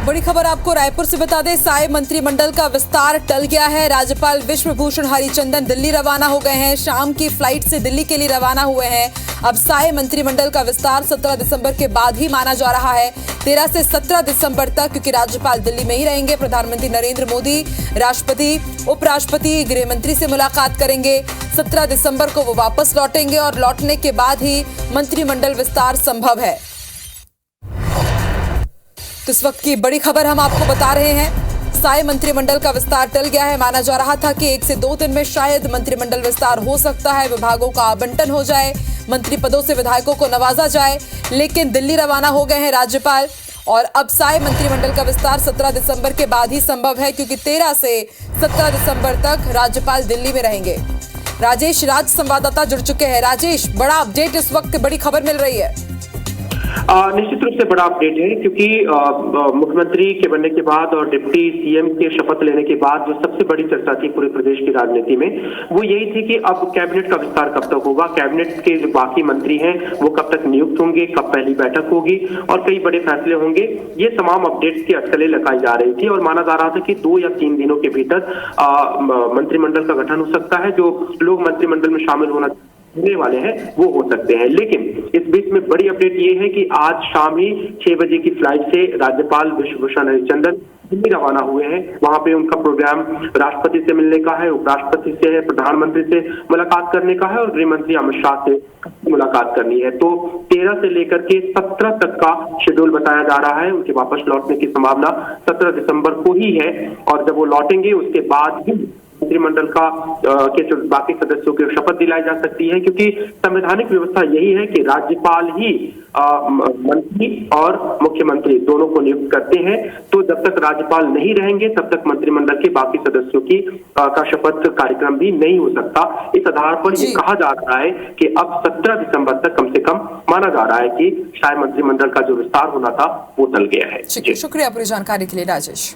बड़ी खबर आपको रायपुर से बता दें, साय मंत्रिमंडल का विस्तार टल गया है। राज्यपाल विश्वभूषण हरिचंदन दिल्ली रवाना हो गए हैं। शाम की फ्लाइट से दिल्ली के लिए रवाना हुए हैं। अब साय मंत्रिमंडल का विस्तार 17 दिसंबर के बाद ही माना जा रहा है, 13 से 17 दिसंबर तक, क्योंकि राज्यपाल दिल्ली में ही रहेंगे। प्रधानमंत्री नरेंद्र मोदी राष्ट्रपति, उपराष्ट्रपति, गृह मंत्री से मुलाकात करेंगे। 17 दिसंबर को वो वापस लौटेंगे और लौटने के बाद ही मंत्रिमंडल विस्तार संभव है। तो इस वक्त की बड़ी खबर हम आपको बता रहे हैं, साय मंत्रिमंडल का विस्तार टल गया है। माना जा रहा था कि 1 से 2 दिन में शायद मंत्रिमंडल विस्तार हो सकता है, विभागों का आवंटन हो जाए, मंत्री पदों से विधायकों को नवाजा जाए, लेकिन दिल्ली रवाना हो गए हैं राज्यपाल। और अब साय मंत्रिमंडल का विस्तार 17 दिसंबर के बाद ही संभव है, क्योंकि 13 से 17 दिसंबर तक राज्यपाल दिल्ली में रहेंगे। राजेश राज संवाददाता जुड़ चुके हैं। राजेश, बड़ा अपडेट इस वक्त, बड़ी खबर मिल रही है। निश्चित रूप से बड़ा अपडेट है, क्योंकि मुख्यमंत्री के बनने के बाद और डिप्टी सीएम के शपथ लेने के बाद जो सबसे बड़ी चर्चा थी पूरे प्रदेश की राजनीति में, वो यही थी कि अब कैबिनेट का विस्तार कब तक होगा, कैबिनेट के जो बाकी मंत्री हैं वो कब तक नियुक्त होंगे, कब पहली बैठक होगी और कई बड़े फैसले होंगे। ये तमाम अपडेट्स की अटकलें लगाई जा रही थी और माना जा रहा था कि 2 या 3 दिनों के भीतर मंत्रिमंडल का गठन हो सकता है। जो लोग मंत्रिमंडल में शामिल होने वाले हैं वो हो सकते हैं, लेकिन इस बीच में बड़ी अपडेट ये है कि आज शाम ही 6 बजे की फ्लाइट से राज्यपाल विश्वभूषण हरिचंदन दिल्ली रवाना हुए हैं। वहां पे उनका प्रोग्राम राष्ट्रपति से मिलने का है, उपराष्ट्रपति से है, प्रधानमंत्री से मुलाकात करने का है और गृह मंत्री अमित शाह से मुलाकात करनी है। तो 13 से लेकर के 17 तक का शेड्यूल बताया जा रहा है। उनके वापस लौटने की संभावना 17 दिसंबर को ही है और जब वो लौटेंगे उसके बाद ही मंत्रिमंडल का के जो बाकी सदस्यों की शपथ दिलाई जा सकती है, क्योंकि संवैधानिक व्यवस्था यही है कि राज्यपाल ही मंत्री और मुख्यमंत्री दोनों को नियुक्त करते हैं। तो जब तक राज्यपाल नहीं रहेंगे तब तक मंत्रिमंडल के बाकी सदस्यों की का शपथ कार्यक्रम भी नहीं हो सकता। इस आधार पर ये कहा जा रहा है कि अब 17 दिसंबर तक कम से कम माना जा रहा है कि शायद मंत्रिमंडल का जो विस्तार होना था वो टल गया है। शुक्रिया पूरी जानकारी के लिए राजेश।